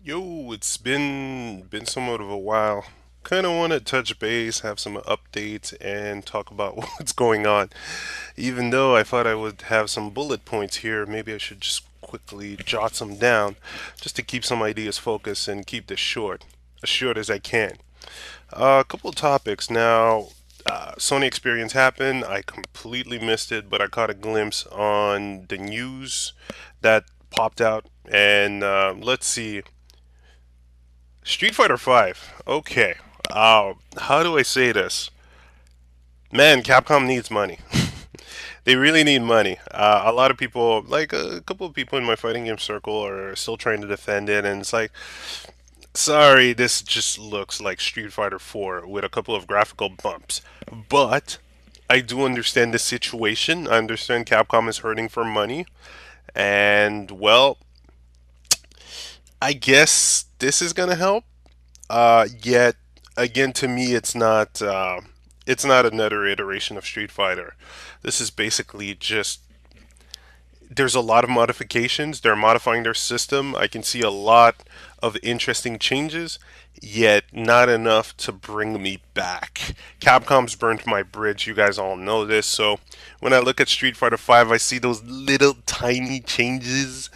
Yo, it's been somewhat of a while. Kind of want to touch base, have some updates, and talk about what's going on. Even though I thought I would have some bullet points here, maybe I should just quickly jot some down, just to keep some ideas focused and keep this short, as short as I can. A couple of topics now. Sony Experience happened. I completely missed it, but I caught a glimpse on the news that popped out. And let's see. Street Fighter Five. Okay. How do I say this? Man, Capcom needs money. They really need money. A lot of people, like a couple of people in my fighting game circle, are still trying to defend it, and it's like, sorry, this just looks like Street Fighter 4 with a couple of graphical bumps. But I do understand the situation. I understand Capcom is hurting for money, and well, I guess this is gonna help. Yet again, to me, it's not another iteration of Street Fighter. This is basically just there's a lot of modifications. They're modifying their system. I can see a lot of interesting changes, yet not enough to bring me back. Capcom's burnt my bridge. You guys all know this. So when I look at Street Fighter 5, I see those little tiny changes.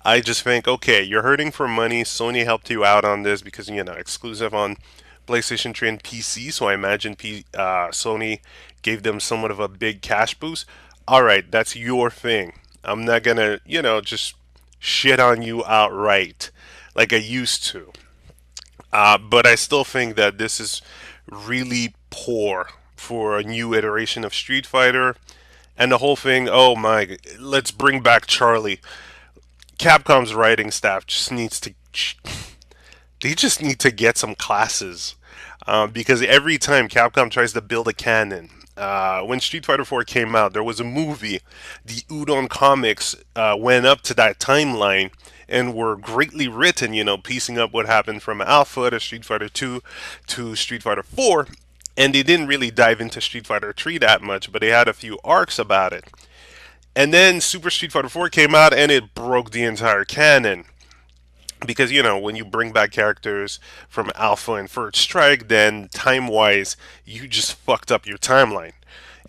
I just think, okay, you're hurting for money. Sony helped you out on this because exclusive on PlayStation 3 and PC. So I imagine Sony gave them somewhat of a big cash boost. All right, that's your thing. I'm not gonna, just shit on you outright like I used to. But I still think that this is really poor for a new iteration of Street Fighter. And the whole thing, oh my, let's bring back Charlie. Capcom's writing staff just needs to, they just need to get some classes. Because every time Capcom tries to build a canon, when Street Fighter 4 came out, there was a movie. The Udon comics went up to that timeline and were greatly written, piecing up what happened from Alpha to Street Fighter 2 to Street Fighter 4. And they didn't really dive into Street Fighter 3 that much, but they had a few arcs about it. And then Super Street Fighter 4 came out and it broke the entire canon because when you bring back characters from Alpha and First Strike, then time wise you just fucked up your timeline.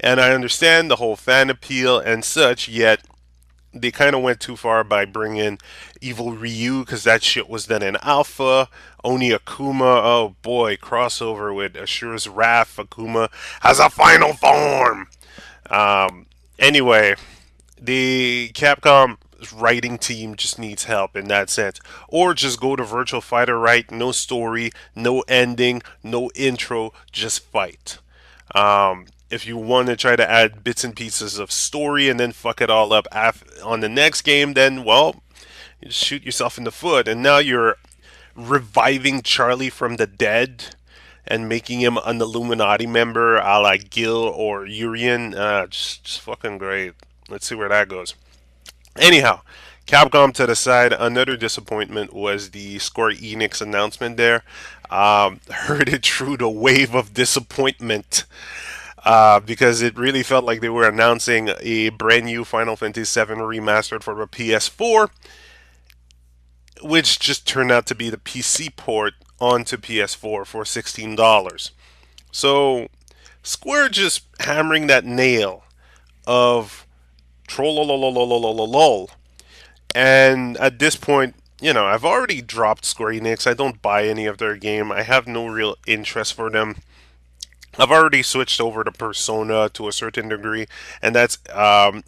And I understand the whole fan appeal and such, yet they kind of went too far by bringing Evil Ryu because that shit was done in Alpha. Oni Akuma, oh boy, crossover with Ashura's Wrath. Akuma has a final form. Um, anyway, the Capcom writing team just needs help in that sense. Or just go to Virtual Fighter, right? No story, no ending, no intro, just fight. If you want to try to add bits and pieces of story and then fuck it all up on the next game, then, well, you just shoot yourself in the foot. And now you're reviving Charlie from the dead and making him an Illuminati member a la Gil or Urian. Just fucking great. Let's see where that goes. Anyhow, Capcom to the side. Another disappointment was the Square Enix announcement there. Heard it through the wave of disappointment because it really felt like they were announcing a brand new Final Fantasy VII remastered for the PS4, which just turned out to be the PC port onto PS4 for $16. So Square just hammering that nail of troll. And at this point, I've already dropped Square Enix. I don't buy any of their game. I have no real interest for them. I've already switched over to Persona to a certain degree, and that's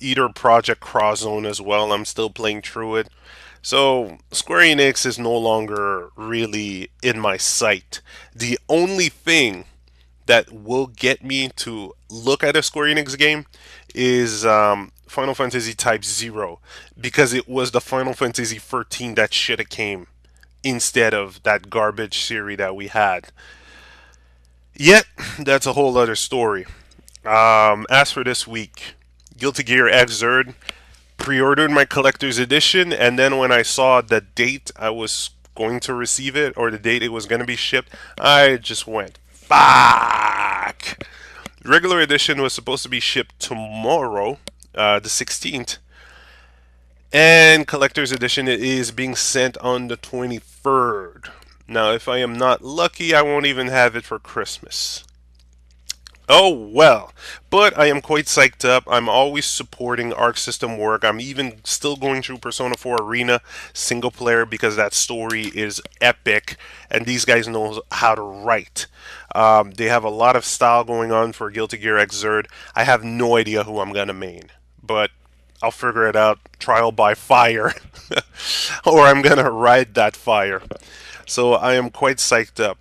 either Project Cross Zone as well. I'm still playing through it. So Square Enix is no longer really in my sight. The only thing that will get me to look at a Square Enix game is Final Fantasy Type Zero, because it was the Final Fantasy 13 that should have came instead of that garbage series that we had. Yet, that's a whole other story. As for this week, Guilty Gear Xrd pre-ordered my collector's edition, and then when I saw the date I was going to receive it or the date it was going to be shipped, I just went fuck. Regular edition was supposed to be shipped tomorrow, the 16th, and collector's edition is being sent on the 21st. Now, if I am not lucky, I won't even have it for Christmas. Oh well, but I am quite psyched up. I'm always supporting Arc System work. I'm even still going through Persona 4 Arena single player because that story is epic, and these guys know how to write. They have a lot of style going on for Guilty Gear Xrd. I have no idea who I'm gonna main, but I'll figure it out trial by fire, or I'm gonna ride that fire. So I am quite psyched up.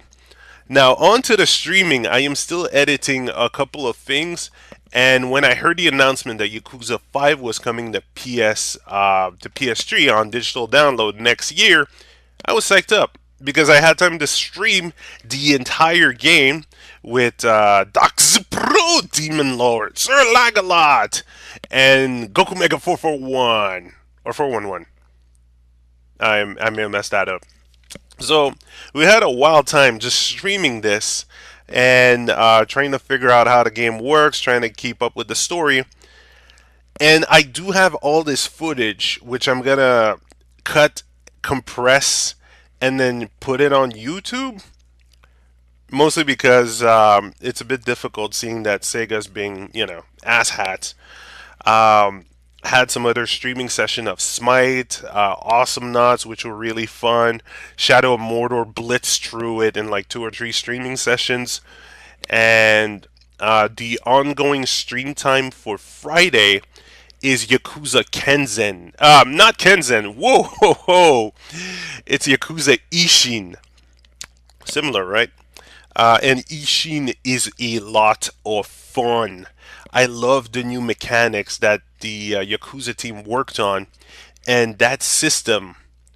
Now, on to the streaming. I am still editing a couple of things, and when I heard the announcement that Yakuza 5 was coming to PS3 on digital download next year, I was psyched up because I had time to stream the entire game with Doc Pro Demon Lord, Sir Lagalot, and Goku Mega 441 or 411. I may have messed that up. So we had a wild time just streaming this and trying to figure out how the game works, trying to keep up with the story. And I do have all this footage, which I'm gonna cut, compress, and then put it on YouTube. Mostly because it's a bit difficult seeing that Sega's being, asshats. Um, had some other streaming session of Smite, Awesome Knots, which were really fun. Shadow of Mordor blitzed through it in like 2 or 3 streaming sessions. And the ongoing stream time for Friday is Yakuza Kenzen. Not Kenzen. Whoa, ho, ho. It's Yakuza Ishin. Similar, right? And Ishin is a lot of fun. I love the new mechanics that the Yakuza team worked on, and that system,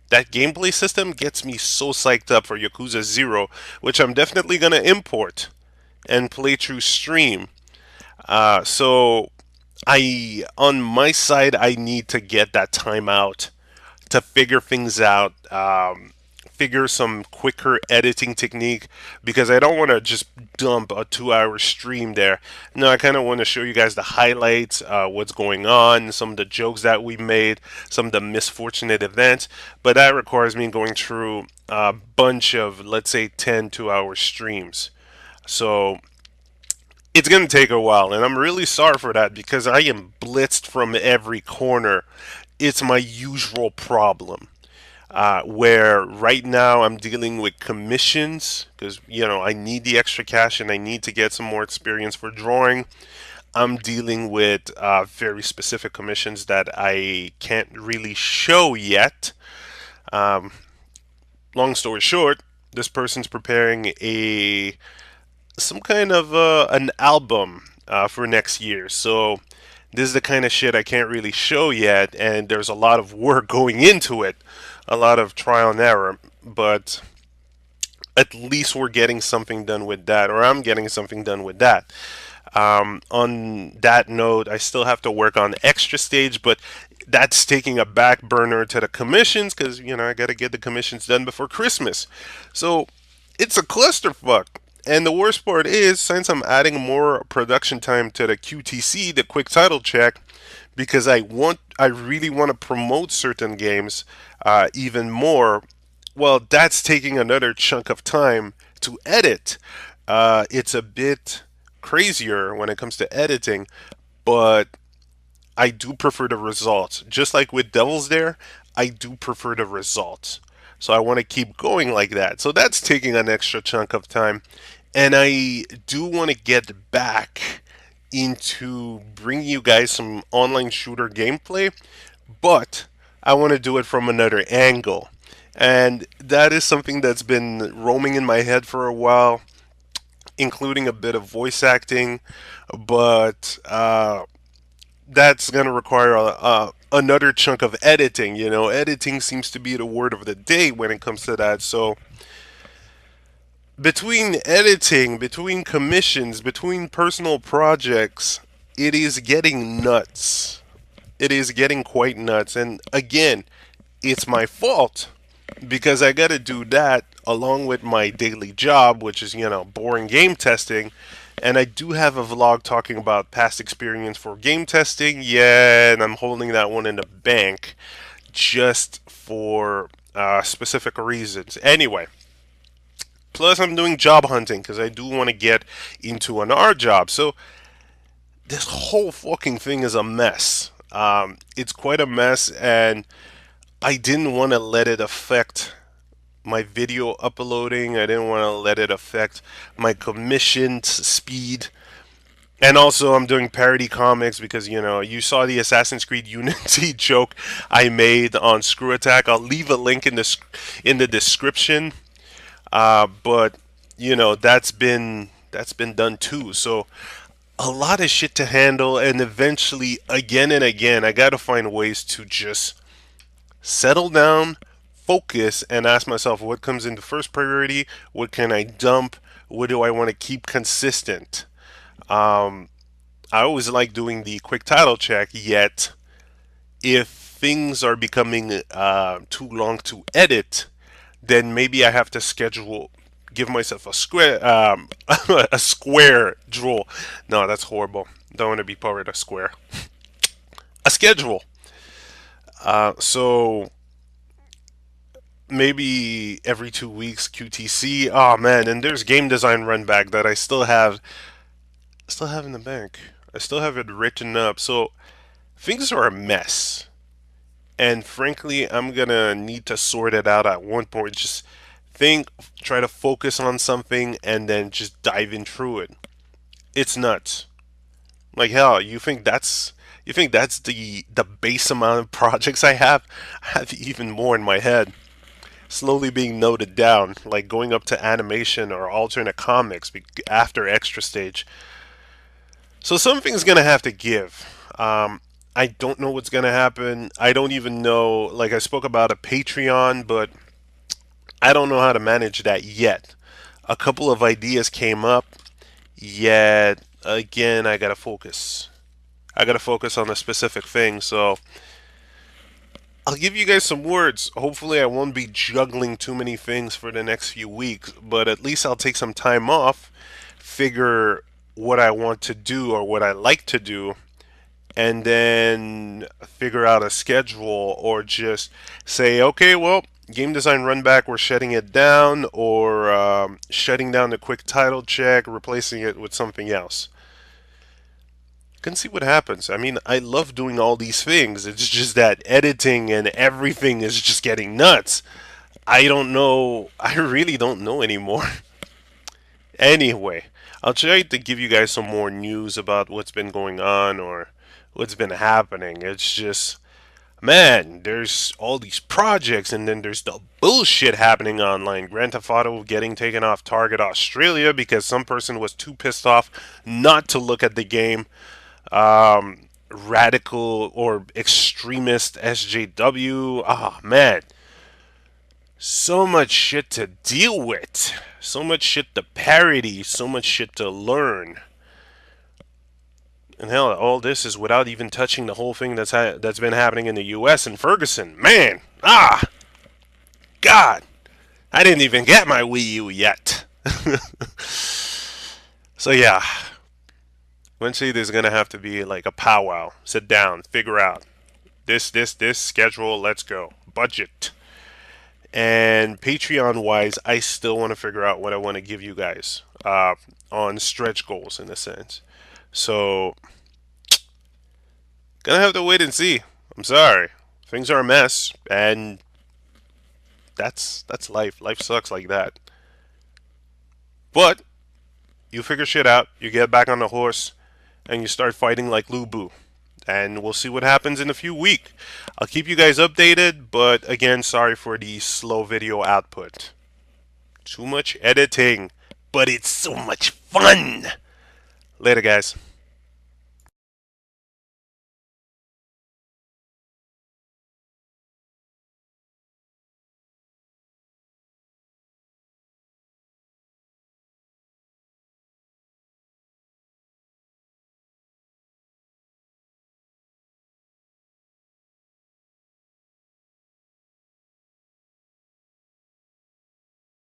that gameplay system, gets me so psyched up for Yakuza Zero, which I'm definitely gonna import and play through stream. So on my side, I need to get that time out to figure things out, figure some quicker editing technique because I don't want to just dump a 2 hour stream there. No, I kind of want to show you guys the highlights, what's going on, some of the jokes that we made, some of the misfortunate events, but that requires me going through a bunch of, let's say, 10 2 hour streams. So it's going to take a while, and I'm really sorry for that because I am blitzed from every corner. It's my usual problem. Where right now I'm dealing with commissions because I need the extra cash and I need to get some more experience for drawing. I'm dealing with very specific commissions that I can't really show yet. Um, Long story short, this person's preparing a some kind of an album for next year. So this is the kind of shit I can't really show yet, and there's a lot of work going into it, a lot of trial and error. But at least we're getting something done with that, or I'm getting something done with that. On that note, I still have to work on extra stage, but that's taking a back burner to the commissions because I got to get the commissions done before Christmas. So it's a clusterfuck. And the worst part is, since I'm adding more production time to the QTC, the quick title check, because I really want to promote certain games even more. Well, that's taking another chunk of time to edit. It's a bit crazier when it comes to editing, but I do prefer the results. Just like with Devil's Dare, I do prefer the results. So I want to keep going like that. So that's taking an extra chunk of time. And I do want to get back into bringing you guys some online shooter gameplay, but I want to do it from another angle. And that is something that's been roaming in my head for a while, including a bit of voice acting, but that's going to require another chunk of editing. Editing seems to be the word of the day when it comes to that. So between editing, between commissions, between personal projects, it is getting nuts. It is getting quite nuts. And again, it's my fault because I got to do that along with my daily job, which is, boring game testing. And I do have a vlog talking about past experience for game testing. Yeah, and I'm holding that one in the bank just for specific reasons. Anyway, Plus, I'm doing job hunting because I do want to get into an art job. So this whole fucking thing is a mess. It's quite a mess, and I didn't want to let it affect my video uploading. I didn't want to let it affect my commissioned speed. And also, I'm doing parody comics because, you saw the Assassin's Creed Unity joke I made on Screw Attack. I'll leave a link in the description. But that's been done too. So a lot of shit to handle, and eventually, again and again, I got to find ways to just settle down, focus, and ask myself what comes into first priority, what can I dump, what do I want to keep consistent. Um, I always like doing the quick title check, yet if things are becoming too long to edit, then maybe I have to give myself a square draw. No, that's horrible. Don't want to be part of a square. A schedule. So maybe every 2 weeks QTC. Oh man, and there's game design run back that I still have in the bank. I still have it written up. So things are a mess. And frankly, I'm gonna need to sort it out at one point. Just think, try to focus on something, and then just dive in through it. It's nuts. Like hell, you think that's the base amount of projects I have? I have even more in my head, slowly being noted down, like going up to animation or alternate comics after extra stage. So something's gonna have to give. I don't know what's gonna happen. I don't even know. Like I spoke about a Patreon, but I don't know how to manage that yet. A couple of ideas came up, yet again I gotta focus. I gotta focus on a specific thing. So I'll give you guys some words. Hopefully, I won't be juggling too many things for the next few weeks, but at least I'll take some time off, figure what I want to do or what I like to do, and then figure out a schedule or just say, okay, well, game design run back, we're shutting it down, or shutting down the quick title check, replacing it with something else. Can see what happens. I mean, I love doing all these things. It's just that editing and everything is just getting nuts. I don't know. I really don't know anymore. Anyway, I'll try to give you guys some more news about what's been going on or what's been happening. It's just, man, there's all these projects and then there's the bullshit happening online. Grand Theft Auto getting taken off Target Australia because some person was too pissed off not to look at the game. Radical or extremist SJW. Ah, man. So much shit to deal with. So much shit to parody. So much shit to learn. And hell, all this is without even touching the whole thing that's been happening in the U.S. and Ferguson. Man, God, I didn't even get my Wii U yet. So yeah, eventually there's gonna have to be like a powwow. Sit down, figure out this schedule. Let's go. Budget. And Patreon wise, I still want to figure out what I want to give you guys on stretch goals in a sense. So gonna have to wait and see. I'm sorry, things are a mess, and that's life. Life sucks like that. But you figure shit out. You get back on the horse, and you start fighting like Lubu. And we'll see what happens in a few weeks. I'll keep you guys updated, but again, sorry for the slow video output. Too much editing, but it's so much fun. Later, guys.